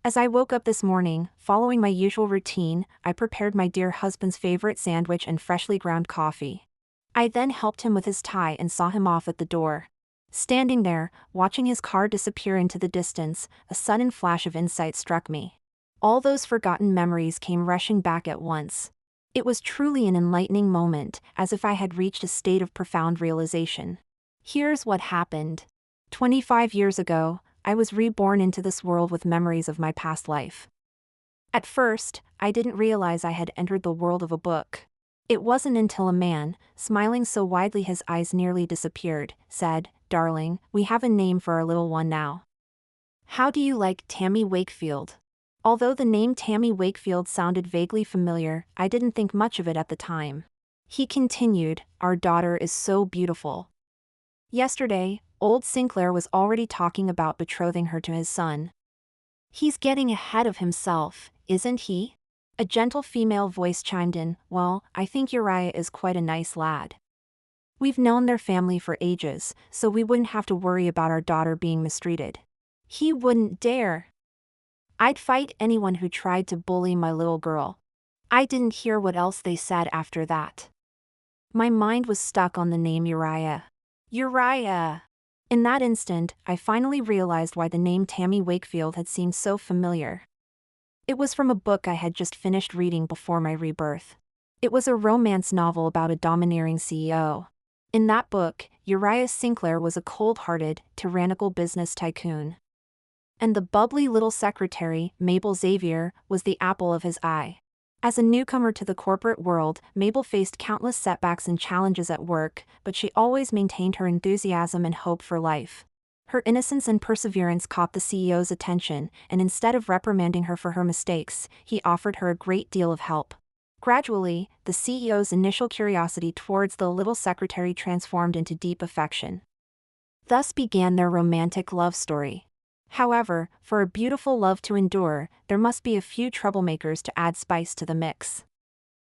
As I woke up this morning, following my usual routine, I prepared my dear husband's favorite sandwich and freshly ground coffee. I then helped him with his tie and saw him off at the door. Standing there, watching his car disappear into the distance, a sudden flash of insight struck me. All those forgotten memories came rushing back at once. It was truly an enlightening moment, as if I had reached a state of profound realization. Here's what happened. 25 years ago, I was reborn into this world with memories of my past life. At first, I didn't realize I had entered the world of a book. It wasn't until a man, smiling so widely his eyes nearly disappeared, said, "Darling, we have a name for our little one now. How do you like Tammy Wakefield?" Although the name Tammy Wakefield sounded vaguely familiar, I didn't think much of it at the time. He continued, "Our daughter is so beautiful." Yesterday, old Sinclair was already talking about betrothing her to his son. "He's getting ahead of himself, isn't he?" A gentle female voice chimed in, "Well, I think Uriah is quite a nice lad. We've known their family for ages, so we wouldn't have to worry about our daughter being mistreated." "He wouldn't dare. I'd fight anyone who tried to bully my little girl." I didn't hear what else they said after that. My mind was stuck on the name Uriah. Uriah! In that instant, I finally realized why the name Tammy Wakefield had seemed so familiar. It was from a book I had just finished reading before my rebirth. It was a romance novel about a domineering CEO. In that book, Uriah Sinclair was a cold-hearted, tyrannical business tycoon. And the bubbly little secretary, Mabel Xavier, was the apple of his eye. As a newcomer to the corporate world, Mabel faced countless setbacks and challenges at work, but she always maintained her enthusiasm and hope for life. Her innocence and perseverance caught the CEO's attention, and instead of reprimanding her for her mistakes, he offered her a great deal of help. Gradually, the CEO's initial curiosity towards the little secretary transformed into deep affection. Thus began their romantic love story. However, for a beautiful love to endure, there must be a few troublemakers to add spice to the mix.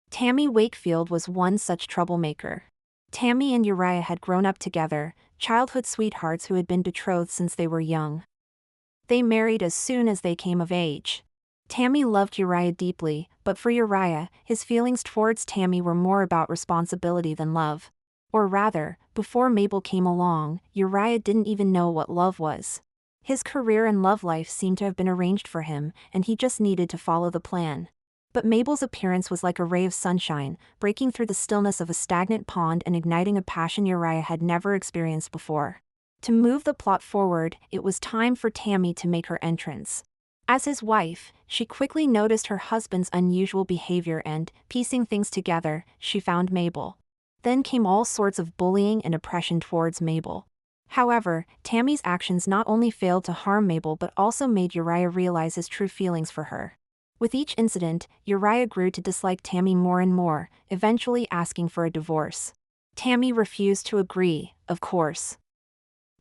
Tammy Wakefield was one such troublemaker. Tammy and Uriah had grown up together, childhood sweethearts who had been betrothed since they were young. They married as soon as they came of age. Tammy loved Uriah deeply, but for Uriah, his feelings towards Tammy were more about responsibility than love. Or rather, before Mabel came along, Uriah didn't even know what love was. His career and love life seemed to have been arranged for him, and he just needed to follow the plan. But Mabel's appearance was like a ray of sunshine, breaking through the stillness of a stagnant pond and igniting a passion Uriah had never experienced before. To move the plot forward, it was time for Tammy to make her entrance. As his wife, she quickly noticed her husband's unusual behavior and, piecing things together, she found Mabel. Then came all sorts of bullying and oppression towards Mabel. However, Tammy's actions not only failed to harm Mabel but also made Uriah realize his true feelings for her. With each incident, Uriah grew to dislike Tammy more and more, eventually asking for a divorce. Tammy refused to agree, of course.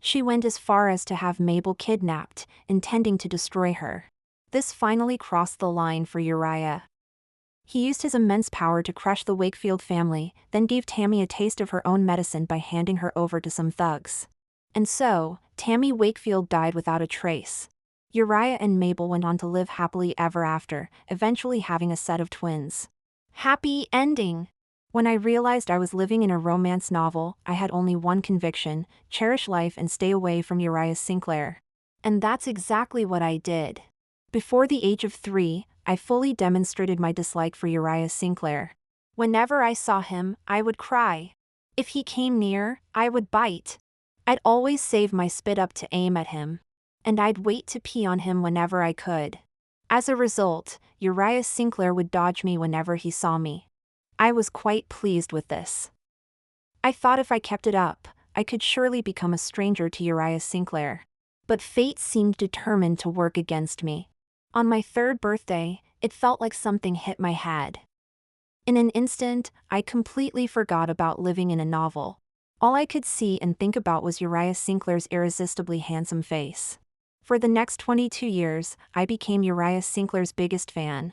She went as far as to have Mabel kidnapped, intending to destroy her. This finally crossed the line for Uriah. He used his immense power to crush the Wakefield family, then gave Tammy a taste of her own medicine by handing her over to some thugs. And so, Tammy Wakefield died without a trace. Uriah and Mabel went on to live happily ever after, eventually having a set of twins. Happy ending! When I realized I was living in a romance novel, I had only one conviction: cherish life and stay away from Uriah Sinclair. And that's exactly what I did. Before the age of 3, I fully demonstrated my dislike for Uriah Sinclair. Whenever I saw him, I would cry. If he came near, I would bite. I'd always save my spit up to aim at him. And I'd wait to pee on him whenever I could. As a result, Uriah Sinclair would dodge me whenever he saw me. I was quite pleased with this. I thought if I kept it up, I could surely become a stranger to Uriah Sinclair. But fate seemed determined to work against me. On my 3rd birthday, it felt like something hit my head. In an instant, I completely forgot about living in a novel. All I could see and think about was Uriah Sinclair's irresistibly handsome face. For the next 22 years, I became Uriah Sinclair's biggest fan.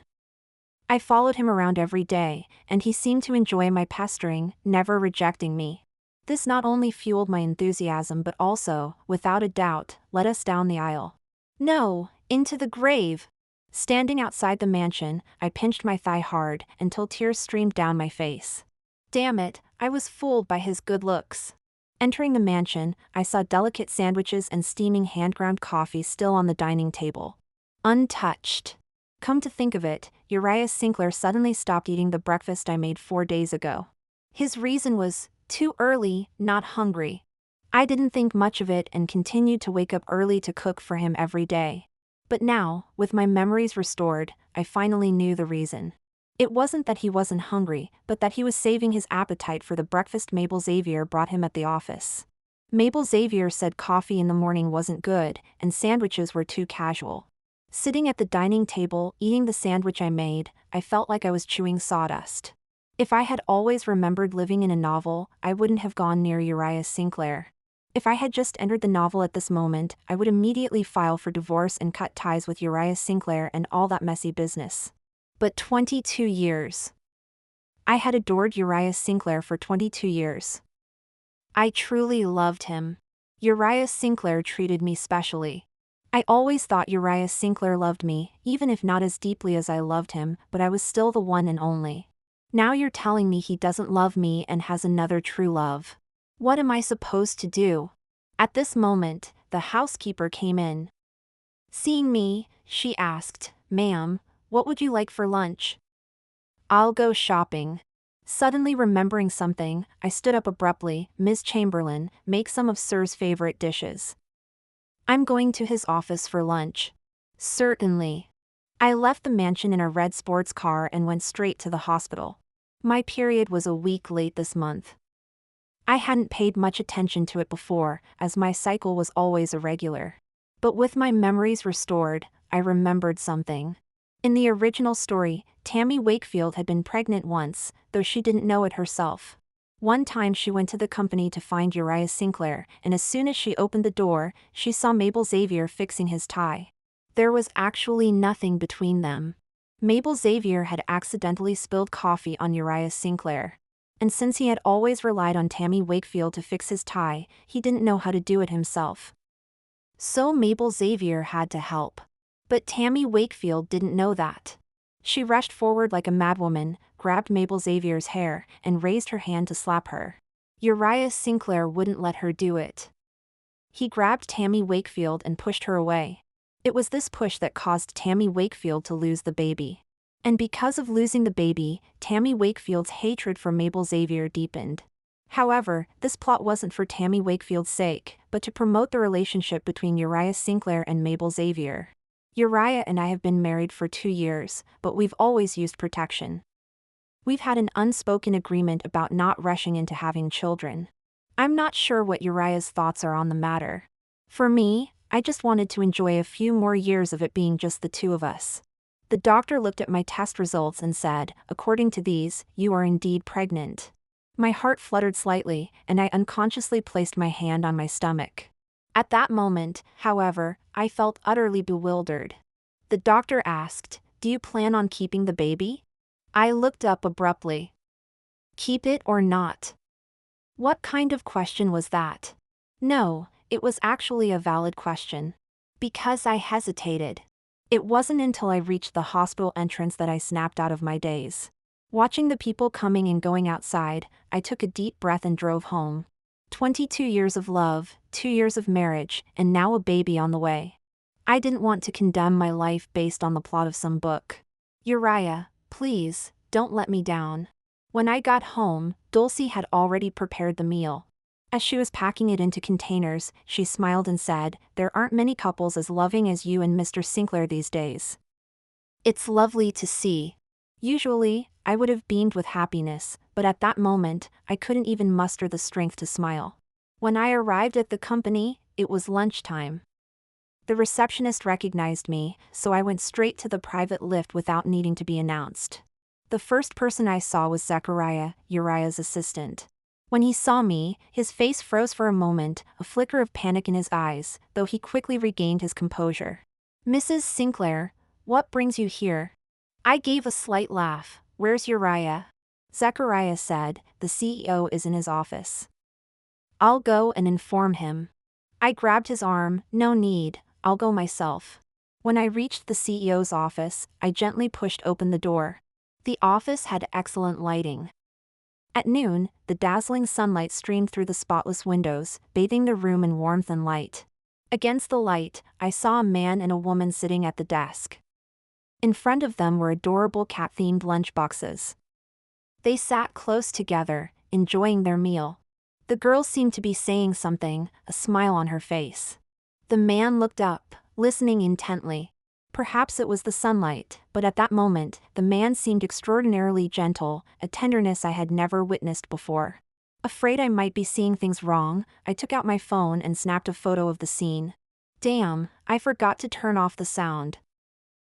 I followed him around every day, and he seemed to enjoy my pestering, never rejecting me. This not only fueled my enthusiasm but also, without a doubt, led us down the aisle. No, into the grave. Standing outside the mansion, I pinched my thigh hard until tears streamed down my face. Damn it, I was fooled by his good looks. Entering the mansion, I saw delicate sandwiches and steaming hand-ground coffee still on the dining table. Untouched. Come to think of it, Uriah Sinclair suddenly stopped eating the breakfast I made 4 days ago. His reason was, too early, not hungry. I didn't think much of it and continued to wake up early to cook for him every day. But now, with my memories restored, I finally knew the reason. It wasn't that he wasn't hungry, but that he was saving his appetite for the breakfast Mabel Xavier brought him at the office. Mabel Xavier said coffee in the morning wasn't good, and sandwiches were too casual. Sitting at the dining table, eating the sandwich I made, I felt like I was chewing sawdust. If I had always remembered living in a novel, I wouldn't have gone near Uriah Sinclair. If I had just entered the novel at this moment, I would immediately file for divorce and cut ties with Uriah Sinclair and all that messy business. But 22 years. I had adored Uriah Sinclair for 22 years. I truly loved him. Uriah Sinclair treated me specially. I always thought Uriah Sinclair loved me, even if not as deeply as I loved him, but I was still the one and only. Now you're telling me he doesn't love me and has another true love. What am I supposed to do? At this moment, the housekeeper came in. Seeing me, she asked, "Ma'am, what would you like for lunch?" "I'll go shopping." Suddenly remembering something, I stood up abruptly. "Miss Chamberlain, make some of Sir's favorite dishes." "I'm going to his office for lunch." "Certainly." I left the mansion in a red sports car and went straight to the hospital. My period was a week late this month. I hadn't paid much attention to it before, as my cycle was always irregular. But with my memories restored, I remembered something. In the original story, Tammy Wakefield had been pregnant once, though she didn't know it herself. One time she went to the company to find Uriah Sinclair, and as soon as she opened the door, she saw Mabel Xavier fixing his tie. There was actually nothing between them. Mabel Xavier had accidentally spilled coffee on Uriah Sinclair. And since he had always relied on Tammy Wakefield to fix his tie, he didn't know how to do it himself. So Mabel Xavier had to help. But Tammy Wakefield didn't know that. She rushed forward like a madwoman, grabbed Mabel Xavier's hair, and raised her hand to slap her. Uriah Sinclair wouldn't let her do it. He grabbed Tammy Wakefield and pushed her away. It was this push that caused Tammy Wakefield to lose the baby. And because of losing the baby, Tammy Wakefield's hatred for Mabel Xavier deepened. However, this plot wasn't for Tammy Wakefield's sake, but to promote the relationship between Uriah Sinclair and Mabel Xavier. Uriah and I have been married for 2 years, but we've always used protection. We've had an unspoken agreement about not rushing into having children. I'm not sure what Uriah's thoughts are on the matter. For me, I just wanted to enjoy a few more years of it being just the two of us. The doctor looked at my test results and said, "According to these, you are indeed pregnant." My heart fluttered slightly, and I unconsciously placed my hand on my stomach. At that moment, however, I felt utterly bewildered. The doctor asked, "Do you plan on keeping the baby?" I looked up abruptly. Keep it or not? What kind of question was that? No, it was actually a valid question. Because I hesitated. It wasn't until I reached the hospital entrance that I snapped out of my daze. Watching the people coming and going outside, I took a deep breath and drove home. 22 years of love, 2 years of marriage, and now a baby on the way. I didn't want to condemn my life based on the plot of some book. Uriah, please, don't let me down. When I got home, Dulcie had already prepared the meal. As she was packing it into containers, she smiled and said, "There aren't many couples as loving as you and Mr. Sinclair these days." It's lovely to see. Usually, I would have beamed with happiness, but at that moment, I couldn't even muster the strength to smile. When I arrived at the company, it was lunchtime. The receptionist recognized me, so I went straight to the private lift without needing to be announced. The first person I saw was Zechariah, Uriah's assistant. When he saw me, his face froze for a moment, a flicker of panic in his eyes, though he quickly regained his composure. "Mrs. Sinclair, what brings you here?" I gave a slight laugh. "Where's Uriah?" Zechariah said, "The CEO is in his office." "I'll go and inform him." I grabbed his arm. "No need, I'll go myself." When I reached the CEO's office, I gently pushed open the door. The office had excellent lighting. At noon, the dazzling sunlight streamed through the spotless windows, bathing the room in warmth and light. Against the light, I saw a man and a woman sitting at the desk. In front of them were adorable cat-themed lunchboxes. They sat close together, enjoying their meal. The girl seemed to be saying something, a smile on her face. The man looked up, listening intently. Perhaps it was the sunlight, but at that moment, the man seemed extraordinarily gentle, a tenderness I had never witnessed before. Afraid I might be seeing things wrong, I took out my phone and snapped a photo of the scene. Damn, I forgot to turn off the sound.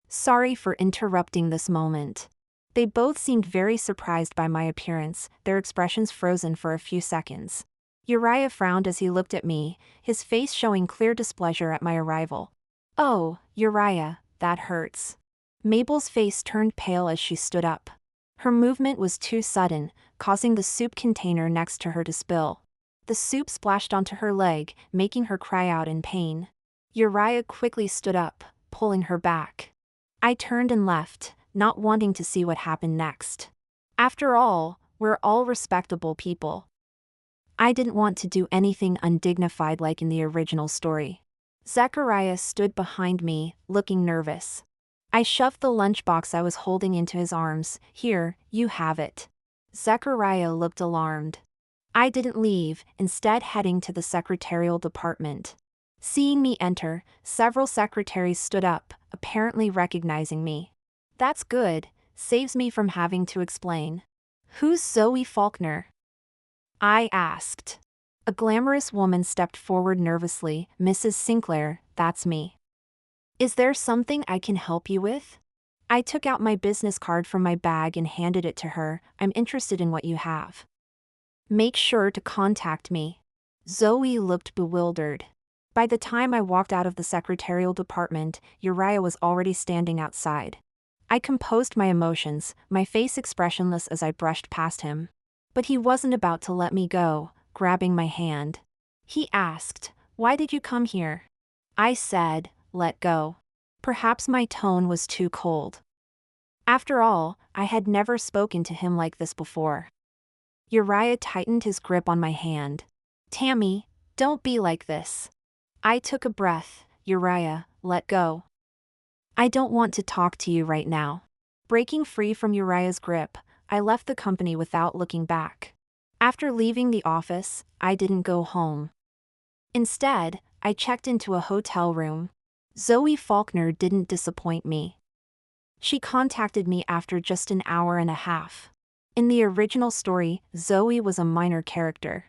Sorry for interrupting this moment. They both seemed very surprised by my appearance, their expressions frozen for a few seconds. Uriah frowned as he looked at me, his face showing clear displeasure at my arrival. Oh, Uriah, that hurts. Mabel's face turned pale as she stood up. Her movement was too sudden, causing the soup container next to her to spill. The soup splashed onto her leg, making her cry out in pain. Uriah quickly stood up, pulling her back. I turned and left, not wanting to see what happened next. After all, we're all respectable people. I didn't want to do anything undignified like in the original story. Zechariah stood behind me, looking nervous. I shoved the lunchbox I was holding into his arms. Here, you have it. Zechariah looked alarmed. I didn't leave, instead heading to the secretarial department. Seeing me enter, several secretaries stood up, apparently recognizing me. That's good, saves me from having to explain. Who's Zoe Faulkner? I asked. A glamorous woman stepped forward nervously. Mrs. Sinclair, that's me. Is there something I can help you with? I took out my business card from my bag and handed it to her. I'm interested in what you have. Make sure to contact me. Zoe looked bewildered. By the time I walked out of the secretarial department, Uriah was already standing outside. I composed my emotions, my face expressionless as I brushed past him. But he wasn't about to let me go, grabbing my hand. He asked, "Why did you come here?" I said, "Let go." Perhaps my tone was too cold. After all, I had never spoken to him like this before. Uriah tightened his grip on my hand. Tammy, don't be like this. I took a breath. Uriah, let go. I don't want to talk to you right now. Breaking free from Uriah's grip, I left the company without looking back. After leaving the office, I didn't go home. Instead, I checked into a hotel room. Zoe Faulkner didn't disappoint me. She contacted me after just an hour and a half. In the original story, Zoe was a minor character.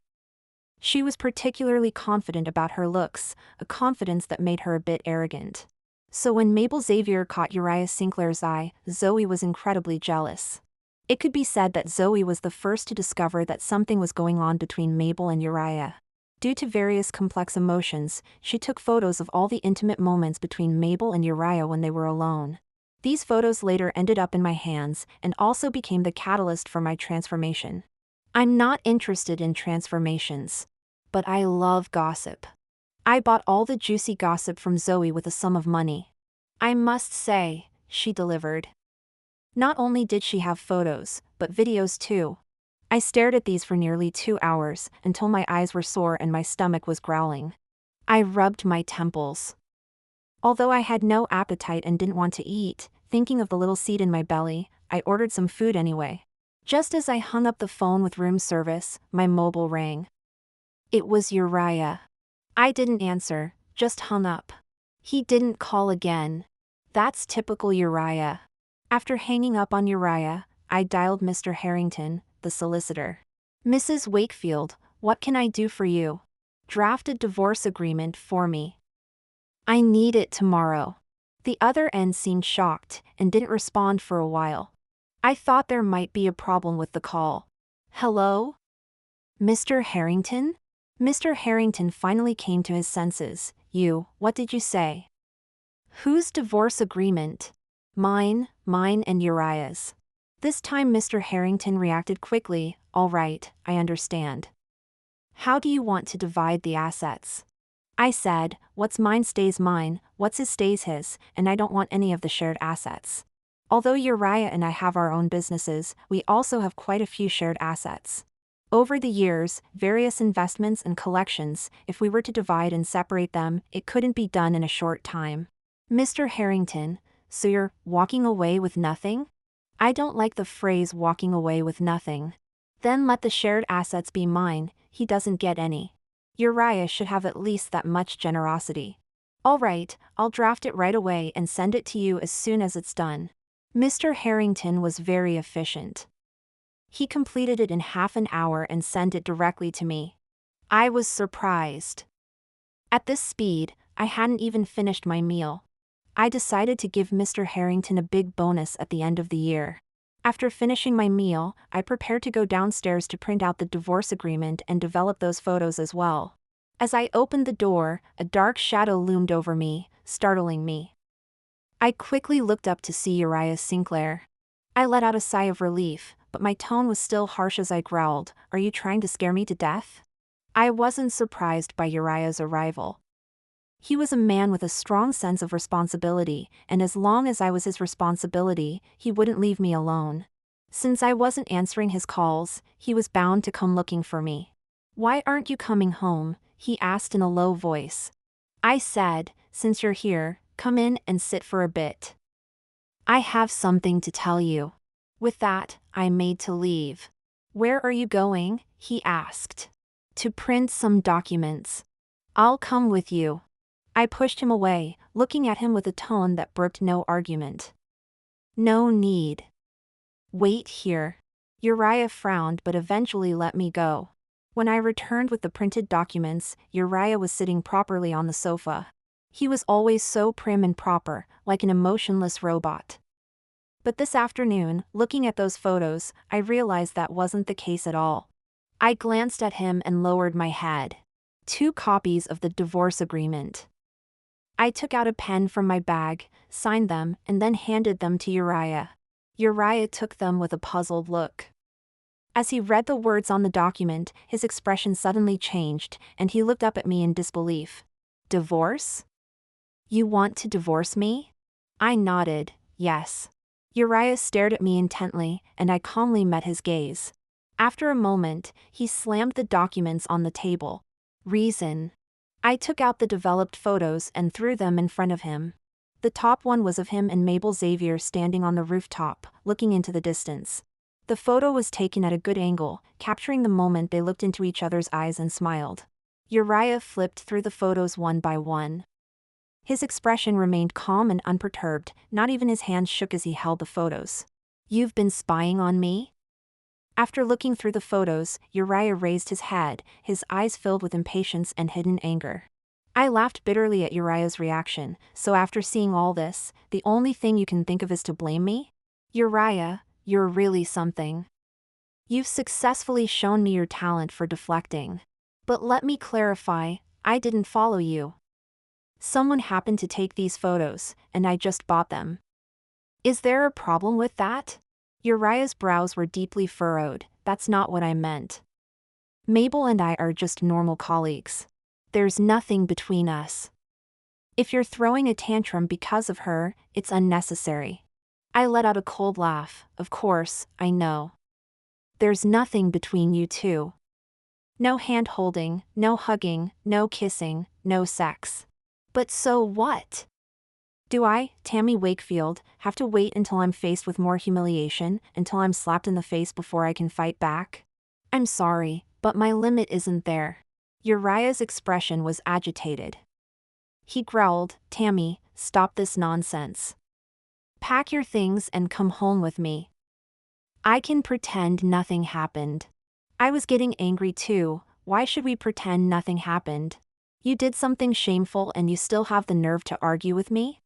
She was particularly confident about her looks, a confidence that made her a bit arrogant. So when Mabel Xavier caught Uriah Sinclair's eye, Zoe was incredibly jealous. It could be said that Zoe was the first to discover that something was going on between Mabel and Uriah. Due to various complex emotions, she took photos of all the intimate moments between Mabel and Uriah when they were alone. These photos later ended up in my hands and also became the catalyst for my transformation. I'm not interested in transformations. But I love gossip. I bought all the juicy gossip from Zoe with a sum of money. I must say, she delivered. Not only did she have photos, but videos too. I stared at these for nearly 2 hours, until my eyes were sore and my stomach was growling. I rubbed my temples. Although I had no appetite and didn't want to eat, thinking of the little seed in my belly, I ordered some food anyway. Just as I hung up the phone with room service, my mobile rang. It was Uriah. I didn't answer, just hung up. He didn't call again. That's typical Uriah. After hanging up on Uriah, I dialed Mr. Harrington, the solicitor. Mrs. Wakefield, what can I do for you? Draft a divorce agreement for me. I need it tomorrow. The other end seemed shocked and didn't respond for a while. I thought there might be a problem with the call. Hello? Mr. Harrington? Mr. Harrington finally came to his senses. What did you say? Whose divorce agreement? Mine and Uriah's. This time Mr. Harrington reacted quickly. All right, I understand. How do you want to divide the assets? I said, what's mine stays mine, what's his stays his, and I don't want any of the shared assets. Although Uriah and I have our own businesses, we also have quite a few shared assets. Over the years, various investments and collections, if we were to divide and separate them, it couldn't be done in a short time. Mr. Harrington, so you're walking away with nothing? I don't like the phrase walking away with nothing. Then let the shared assets be mine, he doesn't get any. Uriah should have at least that much generosity. All right, I'll draft it right away and send it to you as soon as it's done. Mr. Harrington was very efficient. He completed it in half an hour and sent it directly to me. I was surprised. At this speed, I hadn't even finished my meal. I decided to give Mr. Harrington a big bonus at the end of the year. After finishing my meal, I prepared to go downstairs to print out the divorce agreement and develop those photos as well. As I opened the door, a dark shadow loomed over me, startling me. I quickly looked up to see Uriah Sinclair. I let out a sigh of relief, but my tone was still harsh as I growled, "Are you trying to scare me to death?" I wasn't surprised by Uriah's arrival. He was a man with a strong sense of responsibility, and as long as I was his responsibility, he wouldn't leave me alone. Since I wasn't answering his calls, he was bound to come looking for me. "Why aren't you coming home?" he asked in a low voice. I said, "Since you're here, come in and sit for a bit. I have something to tell you." With that, I made to leave. "Where are you going?" he asked. "To print some documents." "I'll come with you." I pushed him away, looking at him with a tone that brooked no argument. "No need. Wait here." Uriah frowned but eventually let me go. When I returned with the printed documents, Uriah was sitting properly on the sofa. He was always so prim and proper, like an emotionless robot. But this afternoon, looking at those photos, I realized that wasn't the case at all. I glanced at him and lowered my head. 2 copies of the divorce agreement. I took out a pen from my bag, signed them, and then handed them to Uriah. Uriah took them with a puzzled look. As he read the words on the document, his expression suddenly changed, and he looked up at me in disbelief. "Divorce? You want to divorce me?" I nodded, yes. Uriah stared at me intently, and I calmly met his gaze. After a moment, he slammed the documents on the table. "Reason." I took out the developed photos and threw them in front of him. The top one was of him and Mabel Xavier standing on the rooftop, looking into the distance. The photo was taken at a good angle, capturing the moment they looked into each other's eyes and smiled. Uriah flipped through the photos one by one. His expression remained calm and unperturbed, not even his hands shook as he held the photos. "You've been spying on me?" After looking through the photos, Uriah raised his head, his eyes filled with impatience and hidden anger. I laughed bitterly at Uriah's reaction. "So after seeing all this, the only thing you can think of is to blame me? Uriah, you're really something. You've successfully shown me your talent for deflecting. But let me clarify, I didn't follow you. Someone happened to take these photos, and I just bought them. Is there a problem with that?" Uriah's brows were deeply furrowed. "That's not what I meant. Mabel and I are just normal colleagues. There's nothing between us. If you're throwing a tantrum because of her, it's unnecessary." I let out a cold laugh. "Of course, I know. There's nothing between you two. No hand-holding, no hugging, no kissing, no sex. But so what? Do I, Tammy Wakefield, have to wait until I'm faced with more humiliation, until I'm slapped in the face before I can fight back? I'm sorry, but my limit isn't there." Uriah's expression was agitated. He growled, "Tammy, stop this nonsense. Pack your things and come home with me. I can pretend nothing happened." I was getting angry too. Why should we pretend nothing happened? You did something shameful and you still have the nerve to argue with me?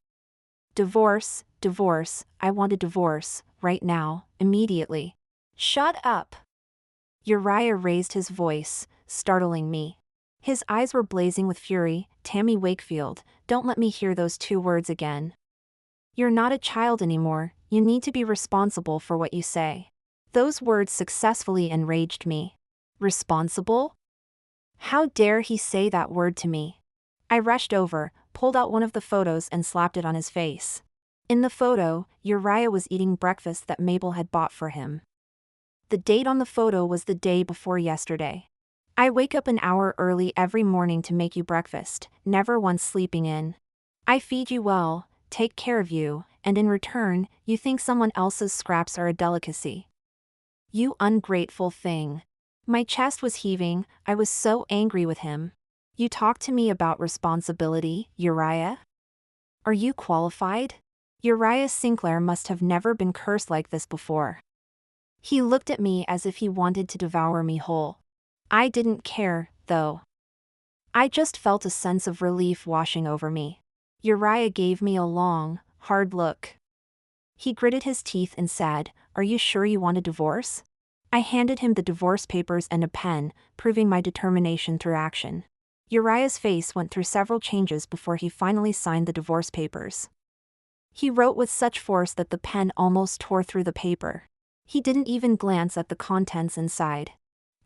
Divorce, divorce, I want a divorce, right now, immediately. Shut up. Uriah raised his voice, startling me. His eyes were blazing with fury. "Tammy Wakefield, don't let me hear those 2 words again. You're not a child anymore, you need to be responsible for what you say." Those words successfully enraged me. Responsible? How dare he say that word to me? I rushed over, pulled out one of the photos and slapped it on his face. In the photo, Uriah was eating breakfast that Mabel had bought for him. The date on the photo was the day before yesterday. I wake up an hour early every morning to make you breakfast, never once sleeping in. I feed you well, take care of you, and in return, you think someone else's scraps are a delicacy. You ungrateful thing. My chest was heaving, I was so angry with him. You talk to me about responsibility, Uriah? Are you qualified? Uriah Sinclair must have never been cursed like this before. He looked at me as if he wanted to devour me whole. I didn't care, though. I just felt a sense of relief washing over me. Uriah gave me a long, hard look. He gritted his teeth and said, "Are you sure you want a divorce?" I handed him the divorce papers and a pen, proving my determination through action. Uriah's face went through several changes before he finally signed the divorce papers. He wrote with such force that the pen almost tore through the paper. He didn't even glance at the contents inside.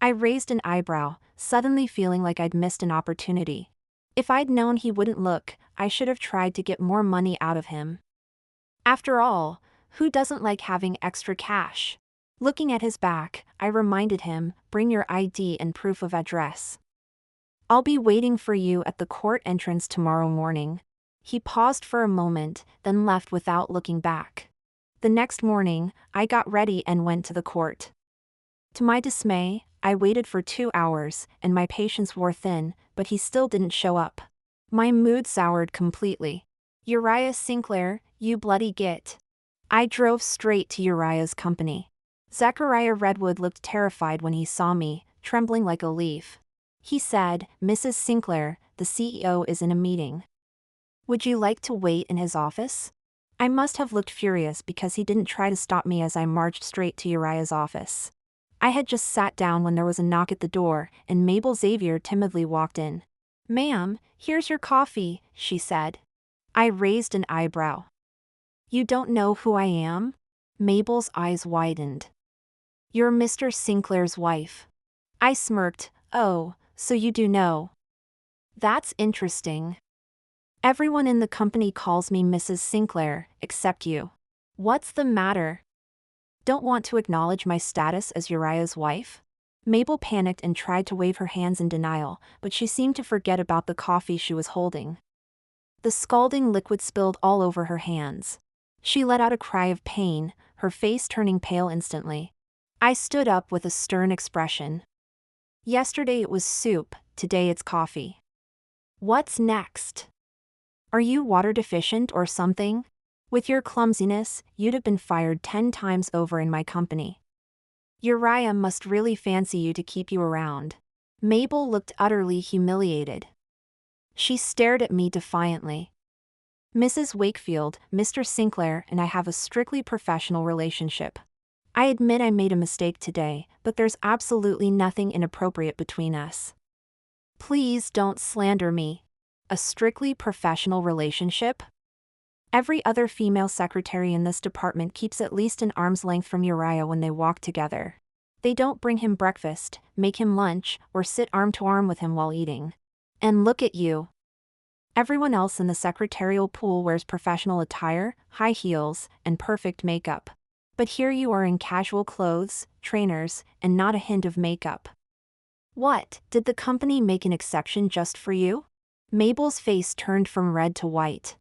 I raised an eyebrow, suddenly feeling like I'd missed an opportunity. If I'd known he wouldn't look, I should have tried to get more money out of him. After all, who doesn't like having extra cash? Looking at his back, I reminded him, "Bring your ID and proof of address. I'll be waiting for you at the court entrance tomorrow morning." He paused for a moment, then left without looking back. The next morning, I got ready and went to the court. To my dismay, I waited for 2 hours, and my patience wore thin, but he still didn't show up. My mood soured completely. "Uriah Sinclair, you bloody git." I drove straight to Uriah's company. Zechariah Redwood looked terrified when he saw me, trembling like a leaf. He said, "Mrs. Sinclair, the CEO is in a meeting. Would you like to wait in his office?" I must have looked furious because he didn't try to stop me as I marched straight to Uriah's office. I had just sat down when there was a knock at the door, and Mabel Xavier timidly walked in. "Ma'am, here's your coffee," she said. I raised an eyebrow. "You don't know who I am?" Mabel's eyes widened. "You're Mr. Sinclair's wife." I smirked. "Oh, so you do know. That's interesting. Everyone in the company calls me Mrs. Sinclair, except you. What's the matter? Don't want to acknowledge my status as Uriah's wife?" Mabel panicked and tried to wave her hands in denial, but she seemed to forget about the coffee she was holding. The scalding liquid spilled all over her hands. She let out a cry of pain, her face turning pale instantly. I stood up with a stern expression. "Yesterday it was soup, today it's coffee. What's next? Are you water deficient or something? With your clumsiness, you'd have been fired 10 times over in my company. Uriah must really fancy you to keep you around." Mabel looked utterly humiliated. She stared at me defiantly. "Mrs. Wakefield, Mr. Sinclair and I have a strictly professional relationship. I admit I made a mistake today, but there's absolutely nothing inappropriate between us. Please don't slander me. A strictly professional relationship? Every other female secretary in this department keeps at least an arm's length from Uriah when they walk together. They don't bring him breakfast, make him lunch, or sit arm to arm with him while eating. And look at you. Everyone else in the secretarial pool wears professional attire, high heels, and perfect makeup. But here you are in casual clothes, trainers, and not a hint of makeup. What, did the company make an exception just for you?" Mabel's face turned from red to white.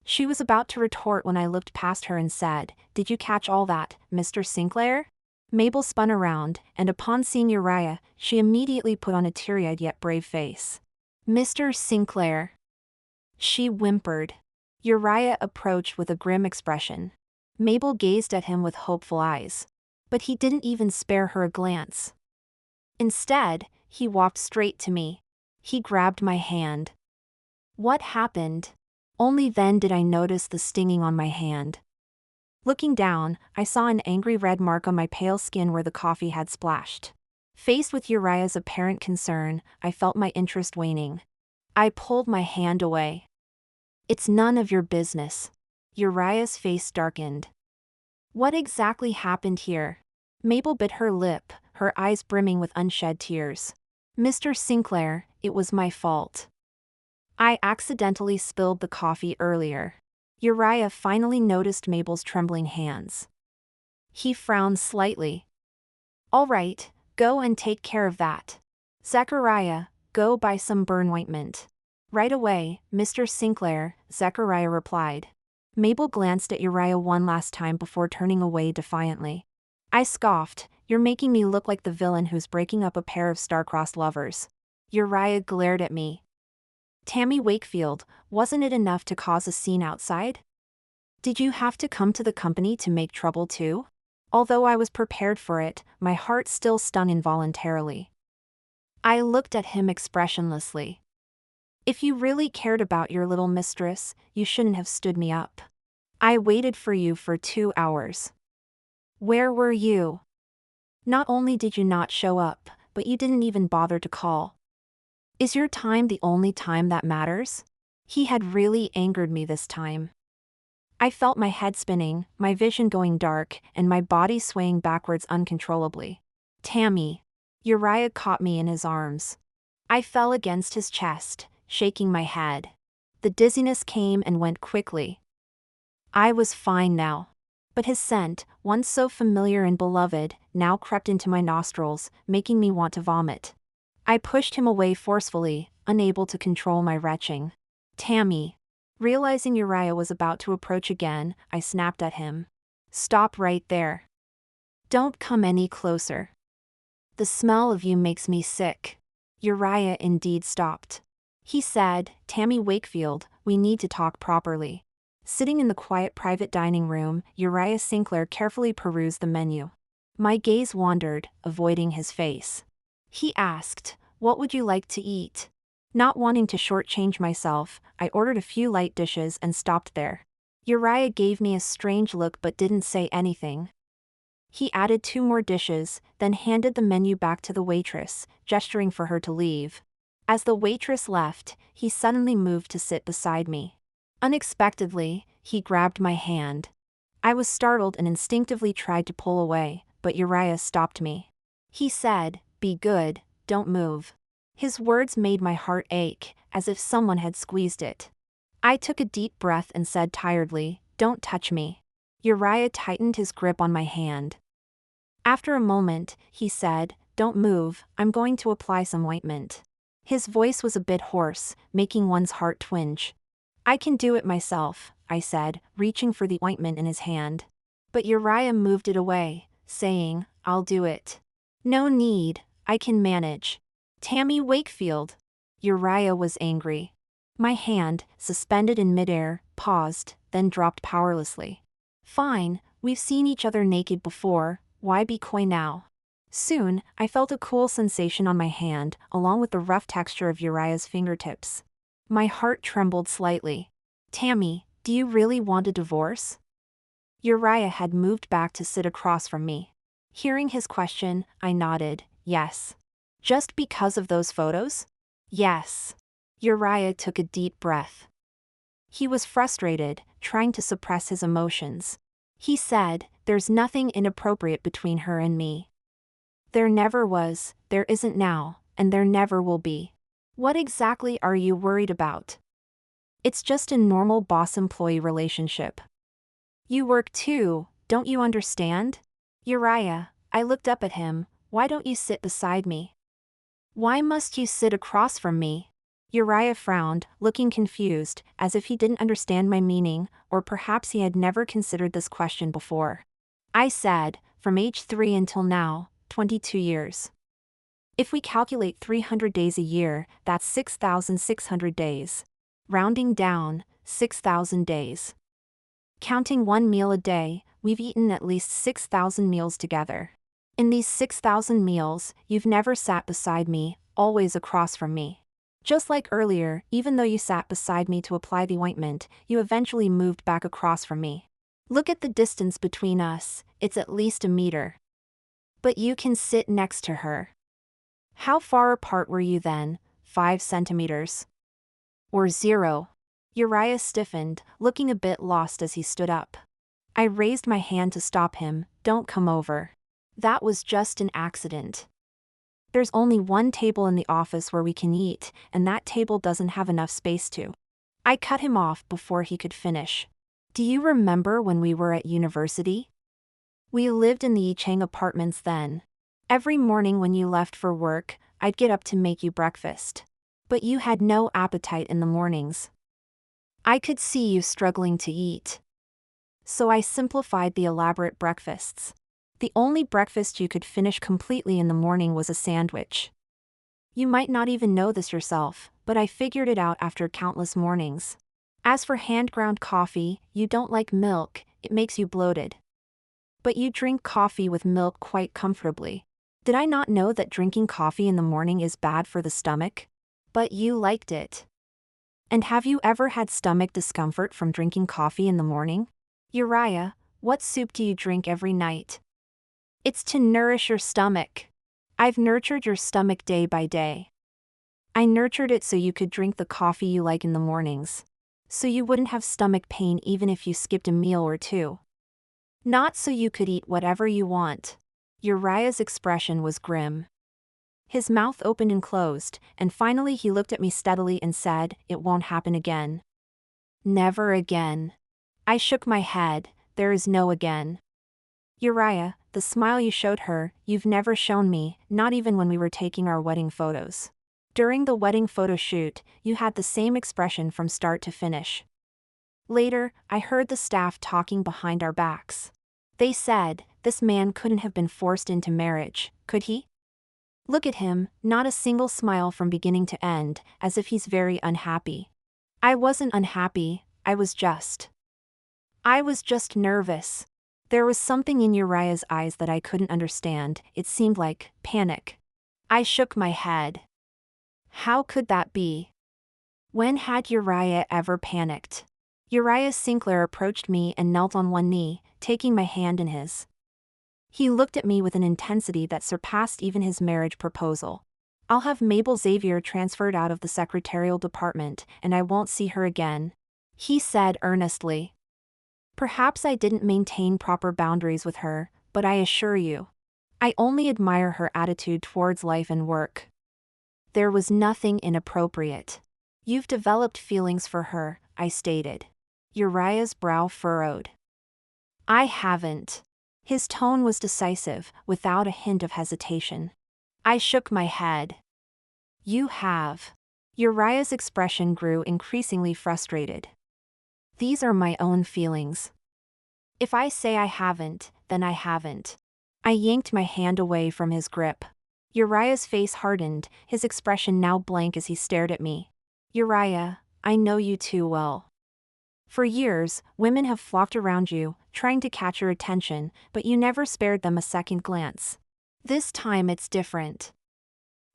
She was about to retort when I looked past her and said, "Did you catch all that, Mr. Sinclair?" Mabel spun around, and upon seeing Uriah, she immediately put on a teary-eyed yet brave face. "Mr. Sinclair," she whimpered. Uriah approached with a grim expression. Mabel gazed at him with hopeful eyes. But he didn't even spare her a glance. Instead, he walked straight to me. He grabbed my hand. What happened? Only then did I notice the stinging on my hand. Looking down, I saw an angry red mark on my pale skin where the coffee had splashed. Faced with Uriah's apparent concern, I felt my interest waning. I pulled my hand away. "It's none of your business." Uriah's face darkened. "What exactly happened here?" Mabel bit her lip, her eyes brimming with unshed tears. "Mr. Sinclair, it was my fault. I accidentally spilled the coffee earlier. Uriah finally noticed Mabel's trembling hands. He frowned slightly. All right, go and take care of that. Zechariah, go buy some burn ointment. Right away, Mr. Sinclair, Zechariah replied. Mabel glanced at Uriah one last time before turning away defiantly. I scoffed, you're making me look like the villain who's breaking up a pair of star-crossed lovers. Uriah glared at me. Tammy Wakefield, wasn't it enough to cause a scene outside? Did you have to come to the company to make trouble too? Although I was prepared for it, my heart still stung involuntarily. I looked at him expressionlessly. If you really cared about your little mistress, you shouldn't have stood me up. I waited for you for 2 hours. Where were you? Not only did you not show up, but you didn't even bother to call. Is your time the only time that matters? He had really angered me this time. I felt my head spinning, my vision going dark, and my body swaying backwards uncontrollably. Tammy. Uriah caught me in his arms. I fell against his chest, shaking my head. The dizziness came and went quickly. I was fine now. But his scent, once so familiar and beloved, now crept into my nostrils, making me want to vomit. I pushed him away forcefully, unable to control my retching. Tammy. Realizing Uriah was about to approach again, I snapped at him. Stop right there. Don't come any closer. The smell of you makes me sick. Uriah indeed stopped. He said, Tammy Wakefield, we need to talk properly. Sitting in the quiet private dining room, Uriah Sinclair carefully perused the menu. My gaze wandered, avoiding his face. He asked, what would you like to eat? Not wanting to shortchange myself, I ordered a few light dishes and stopped there. Uriah gave me a strange look but didn't say anything. He added 2 more dishes, then handed the menu back to the waitress, gesturing for her to leave. As the waitress left, he suddenly moved to sit beside me. Unexpectedly, he grabbed my hand. I was startled and instinctively tried to pull away, but Uriah stopped me. He said, be good, don't move. His words made my heart ache, as if someone had squeezed it. I took a deep breath and said tiredly, don't touch me. Uriah tightened his grip on my hand. After a moment, he said, don't move, I'm going to apply some ointment. His voice was a bit hoarse, making one's heart twinge. I can do it myself, I said, reaching for the ointment in his hand. But Uriah moved it away, saying, I'll do it. No need, I can manage. Tammy Wakefield. Uriah was angry. My hand, suspended in midair, paused, then dropped powerlessly. Fine, we've seen each other naked before, why be coy now? Soon, I felt a cool sensation on my hand, along with the rough texture of Uriah's fingertips. My heart trembled slightly. Tammy, do you really want a divorce? Uriah had moved back to sit across from me. Hearing his question, I nodded, yes. Just because of those photos? Yes. Uriah took a deep breath. He was frustrated, trying to suppress his emotions. He said, there's nothing inappropriate between her and me. There never was, there isn't now, and there never will be. What exactly are you worried about? It's just a normal boss-employee relationship. You work too, don't you understand? Uriah, I looked up at him, why don't you sit beside me? Why must you sit across from me? Uriah frowned, looking confused, as if he didn't understand my meaning, or perhaps he had never considered this question before. I said, from age 3 until now, 22 years. If we calculate 300 days a year, that's 6,600 days. Rounding down, 6,000 days. Counting 1 meal a day, we've eaten at least 6,000 meals together. In these 6,000 meals, you've never sat beside me, always across from me. Just like earlier, even though you sat beside me to apply the ointment, you eventually moved back across from me. Look at the distance between us, it's at least a meter. But you can sit next to her. How far apart were you then? 5 centimeters? Or 0? Uriah stiffened, looking a bit lost as he stood up. I raised my hand to stop him, don't come over. That was just an accident. There's only one table in the office where we can eat, and that table doesn't have enough space to. I cut him off before he could finish. Do you remember when we were at university? We lived in the Yichang apartments then. Every morning when you left for work, I'd get up to make you breakfast. But you had no appetite in the mornings. I could see you struggling to eat. So I simplified the elaborate breakfasts. The only breakfast you could finish completely in the morning was a sandwich. You might not even know this yourself, but I figured it out after countless mornings. As for hand-ground coffee, you don't like milk, it makes you bloated. But you drink coffee with milk quite comfortably. Did I not know that drinking coffee in the morning is bad for the stomach? But you liked it. And have you ever had stomach discomfort from drinking coffee in the morning? Uriah, what soup do you drink every night? It's to nourish your stomach. I've nurtured your stomach day by day. I nurtured it so you could drink the coffee you like in the mornings. So you wouldn't have stomach pain even if you skipped a meal or two. Not so you could eat whatever you want. Uriah's expression was grim. His mouth opened and closed, and finally he looked at me steadily and said, "It won't happen again." Never again. I shook my head, there is no again. Uriah, the smile you showed her, you've never shown me, not even when we were taking our wedding photos. During the wedding photo shoot, you had the same expression from start to finish. Later, I heard the staff talking behind our backs. They said, this man couldn't have been forced into marriage, could he? Look at him, not a single smile from beginning to end, as if he's very unhappy. I wasn't unhappy, I was just nervous. There was something in Uriah's eyes that I couldn't understand, it seemed like panic. I shook my head. How could that be? When had Uriah ever panicked? Uriah Sinclair approached me and knelt on one knee, taking my hand in his. He looked at me with an intensity that surpassed even his marriage proposal. I'll have Mabel Xavier transferred out of the secretarial department, and I won't see her again, he said earnestly. Perhaps I didn't maintain proper boundaries with her, but I assure you, I only admire her attitude towards life and work. There was nothing inappropriate. You've developed feelings for her, I stated. Uriah's brow furrowed. I haven't. His tone was decisive, without a hint of hesitation. I shook my head. You have. Uriah's expression grew increasingly frustrated. These are my own feelings. If I say I haven't, then I haven't. I yanked my hand away from his grip. Uriah's face hardened, his expression now blank as he stared at me. Uriah, I know you too well. For years, women have flocked around you, trying to catch your attention, but you never spared them a second glance. This time it's different.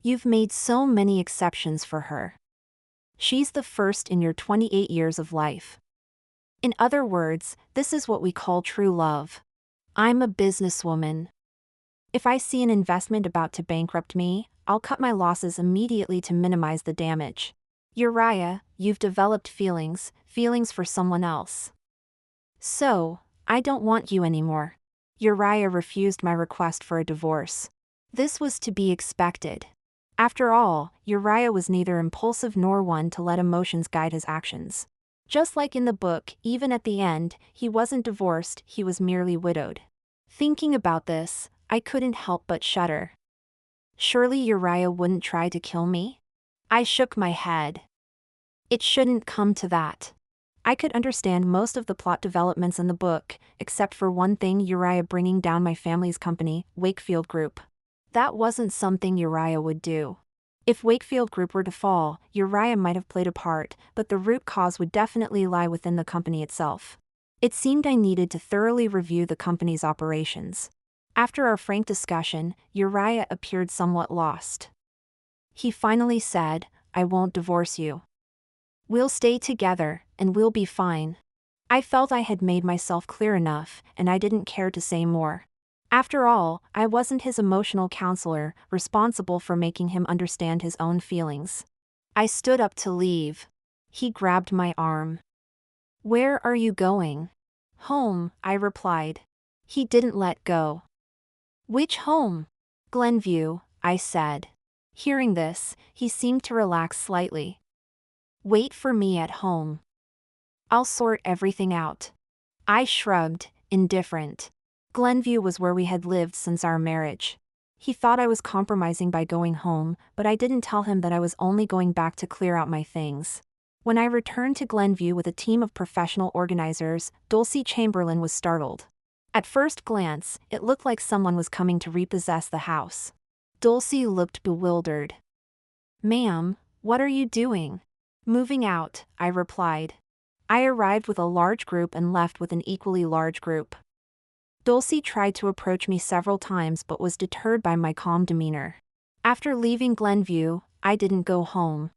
You've made so many exceptions for her. She's the first in your 28 years of life. In other words, this is what we call true love. I'm a businesswoman. If I see an investment about to bankrupt me, I'll cut my losses immediately to minimize the damage. Uriah, you've developed feelings for someone else. So, I don't want you anymore. Uriah refused my request for a divorce. This was to be expected. After all, Uriah was neither impulsive nor one to let emotions guide his actions. Just like in the book, even at the end, he wasn't divorced, he was merely widowed. Thinking about this, I couldn't help but shudder. Surely Uriah wouldn't try to kill me? I shook my head. It shouldn't come to that. I could understand most of the plot developments in the book, except for one thing: Uriah bringing down my family's company, Wakefield Group. That wasn't something Uriah would do. If Wakefield Group were to fall, Uriah might have played a part, but the root cause would definitely lie within the company itself. It seemed I needed to thoroughly review the company's operations. After our frank discussion, Uriah appeared somewhat lost. He finally said, I won't divorce you. We'll stay together, and we'll be fine. I felt I had made myself clear enough, and I didn't care to say more. After all, I wasn't his emotional counselor, responsible for making him understand his own feelings. I stood up to leave. He grabbed my arm. Where are you going? Home, I replied. He didn't let go. Which home? Glenview, I said. Hearing this, he seemed to relax slightly. Wait for me at home. I'll sort everything out. I shrugged, indifferent. Glenview was where we had lived since our marriage. He thought I was compromising by going home, but I didn't tell him that I was only going back to clear out my things. When I returned to Glenview with a team of professional organizers, Dulcie Chamberlain was startled. At first glance, it looked like someone was coming to repossess the house. Dulcie looked bewildered. "Ma'am, what are you doing?" "Moving out," I replied. I arrived with a large group and left with an equally large group. Dulcie tried to approach me several times but was deterred by my calm demeanor. After leaving Glenview, I didn't go home.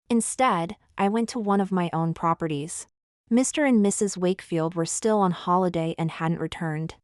Instead, I went to one of my own properties. Mr. and Mrs. Wakefield were still on holiday and hadn't returned.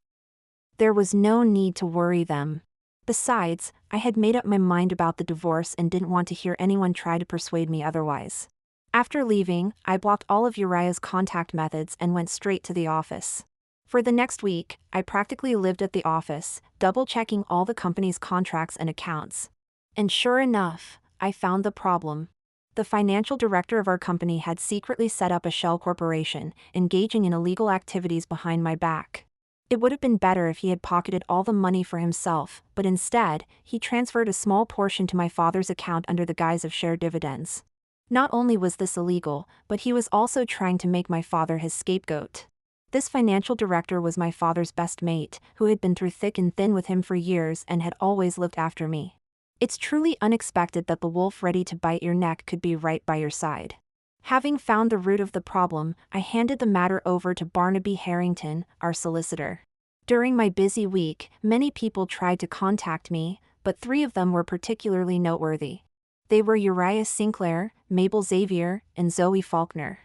There was no need to worry them. Besides, I had made up my mind about the divorce and didn't want to hear anyone try to persuade me otherwise. After leaving, I blocked all of Uriah's contact methods and went straight to the office. For the next week, I practically lived at the office, double-checking all the company's contracts and accounts. And sure enough, I found the problem. The financial director of our company had secretly set up a shell corporation, engaging in illegal activities behind my back. It would have been better if he had pocketed all the money for himself, but instead, he transferred a small portion to my father's account under the guise of share dividends. Not only was this illegal, but he was also trying to make my father his scapegoat. This financial director was my father's best mate, who had been through thick and thin with him for years and had always looked after me. It's truly unexpected that the wolf ready to bite your neck could be right by your side. Having found the root of the problem, I handed the matter over to Barnaby Harrington, our solicitor. During my busy week, many people tried to contact me, but 3 of them were particularly noteworthy. They were Uriah Sinclair, Mabel Xavier, and Zoe Faulkner.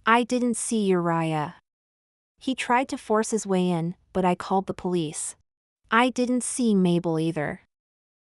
I didn't see Uriah. He tried to force his way in, but I called the police. I didn't see Mabel either.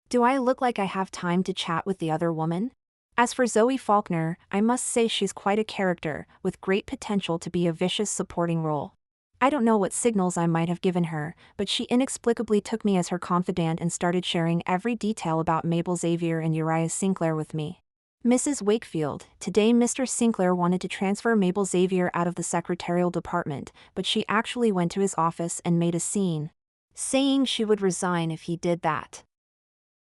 Do I look like I have time to chat with the other woman? As for Zoe Faulkner, I must say she's quite a character, with great potential to be a vicious supporting role. I don't know what signals I might have given her, but she inexplicably took me as her confidant and started sharing every detail about Mabel Xavier and Uriah Sinclair with me. Mrs. Wakefield, today Mr. Sinclair wanted to transfer Mabel Xavier out of the secretarial department, but she actually went to his office and made a scene, saying she would resign if he did that.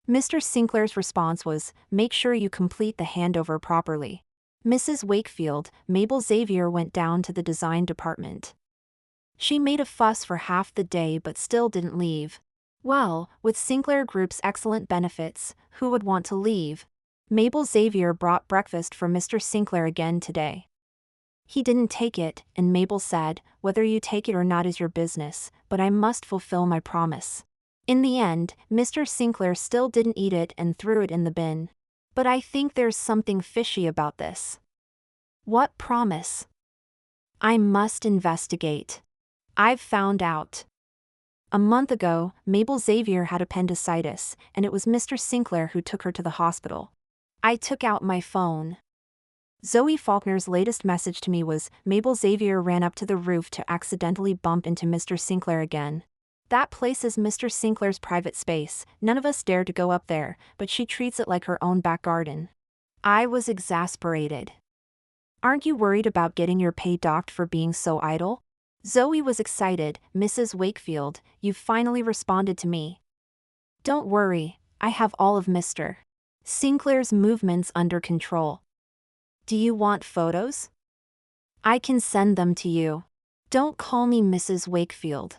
Mr. Sinclair's response was, "Make sure you complete the handover properly." Mrs. Wakefield, Mabel Xavier went down to the design department. She made a fuss for half the day but still didn't leave. Well, with Sinclair Group's excellent benefits, who would want to leave? Mabel Xavier brought breakfast for Mr. Sinclair again today. He didn't take it, and Mabel said, "Whether you take it or not is your business, but I must fulfill my promise." In the end, Mr. Sinclair still didn't eat it and threw it in the bin. But I think there's something fishy about this. What promise? I must investigate. I've found out. A month ago, Mabel Xavier had appendicitis, and it was Mr. Sinclair who took her to the hospital. I took out my phone. Zoe Faulkner's latest message to me was, Mabel Xavier ran up to the roof to accidentally bump into Mr. Sinclair again. That place is Mr. Sinclair's private space, none of us dare to go up there, but she treats it like her own back garden. I was exasperated. Aren't you worried about getting your pay docked for being so idle? Zoe was excited. Mrs. Wakefield, you've finally responded to me. Don't worry, I have all of Mr. Sinclair's movements under control. Do you want photos? I can send them to you. Don't call me Mrs. Wakefield.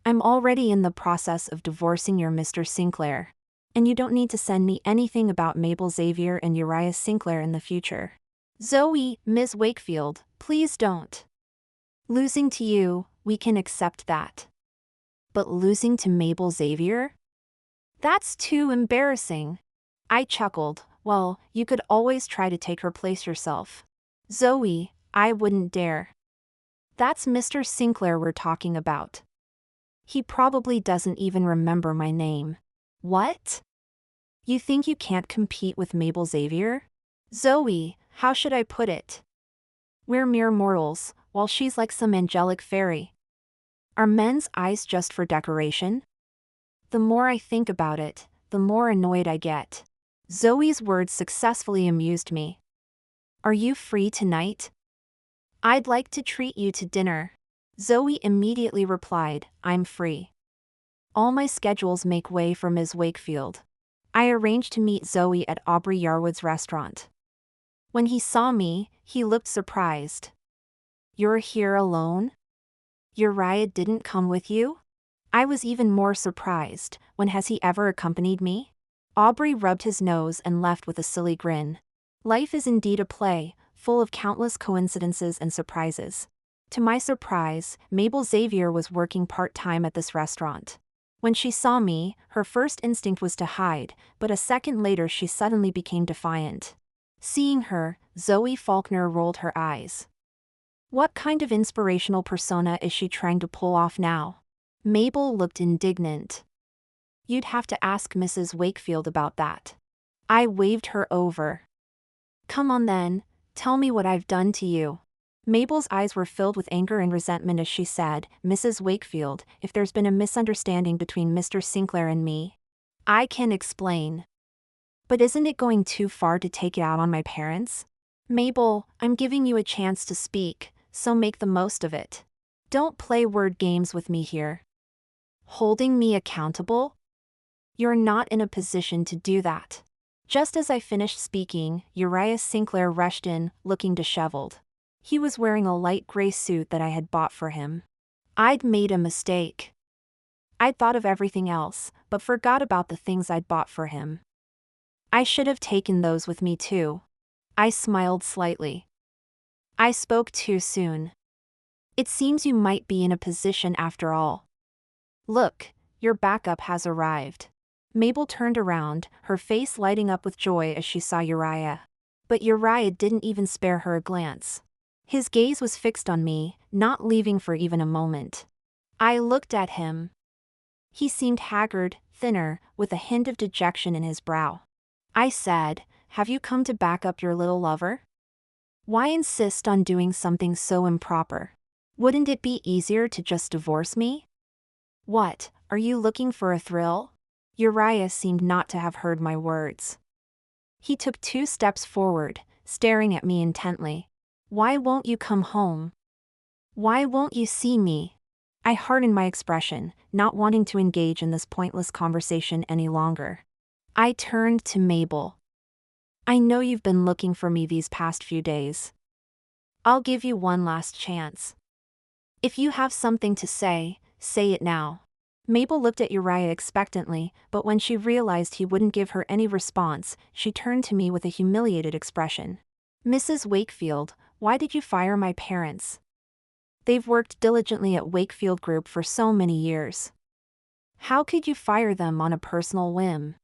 I'm already in the process of divorcing your Mr. Sinclair. And you don't need to send me anything about Mabel Xavier and Uriah Sinclair in the future. Zoe, Ms. Wakefield, please don't. Losing to you, we can accept that. But losing to Mabel Xavier? That's too embarrassing. I chuckled. Well, you could always try to take her place yourself. Zoe, I wouldn't dare. That's Mr. Sinclair we're talking about. He probably doesn't even remember my name. What? You think you can't compete with Mabel Xavier? Zoe, how should I put it? We're mere mortals, while she's like some angelic fairy. Are men's eyes just for decoration? The more I think about it, the more annoyed I get. Zoe's words successfully amused me. Are you free tonight? I'd like to treat you to dinner. Zoe immediately replied, I'm free. All my schedules make way for Ms. Wakefield. I arranged to meet Zoe at Aubrey Yarwood's restaurant. When he saw me, he looked surprised. You're here alone? Uriah didn't come with you? I was even more surprised. When has he ever accompanied me? Aubrey rubbed his nose and left with a silly grin. Life is indeed a play, full of countless coincidences and surprises. To my surprise, Mabel Xavier was working part-time at this restaurant. When she saw me, her first instinct was to hide, but a second later she suddenly became defiant. Seeing her, Zoe Faulkner rolled her eyes. What kind of inspirational persona is she trying to pull off now? Mabel looked indignant. You'd have to ask Mrs. Wakefield about that. I waved her over. Come on then, tell me what I've done to you. Mabel's eyes were filled with anger and resentment as she said, Mrs. Wakefield, if there's been a misunderstanding between Mr. Sinclair and me, I can explain. But isn't it going too far to take it out on my parents? Mabel, I'm giving you a chance to speak, so make the most of it. Don't play word games with me here. Holding me accountable? You're not in a position to do that. Just as I finished speaking, Uriah Sinclair rushed in, looking disheveled. He was wearing a light gray suit that I had bought for him. I'd made a mistake. I'd thought of everything else, but forgot about the things I'd bought for him. I should have taken those with me too. I smiled slightly. I spoke too soon. It seems you might be in a position after all. Look, your backup has arrived. Mabel turned around, her face lighting up with joy as she saw Uriah. But Uriah didn't even spare her a glance. His gaze was fixed on me, not leaving for even a moment. I looked at him. He seemed haggard, thinner, with a hint of dejection in his brow. I said, have you come to back up your little lover? Why insist on doing something so improper? Wouldn't it be easier to just divorce me? What, are you looking for a thrill? Uriah seemed not to have heard my words. He took 2 steps forward, staring at me intently. Why won't you come home? Why won't you see me? I hardened my expression, not wanting to engage in this pointless conversation any longer. I turned to Mabel. I know you've been looking for me these past few days. I'll give you one last chance. If you have something to say it now. Mabel looked at Uriah expectantly, but when she realized he wouldn't give her any response, she turned to me with a humiliated expression. Mrs. Wakefield, why did you fire my parents? They've worked diligently at Wakefield Group for so many years. How could you fire them on a personal whim?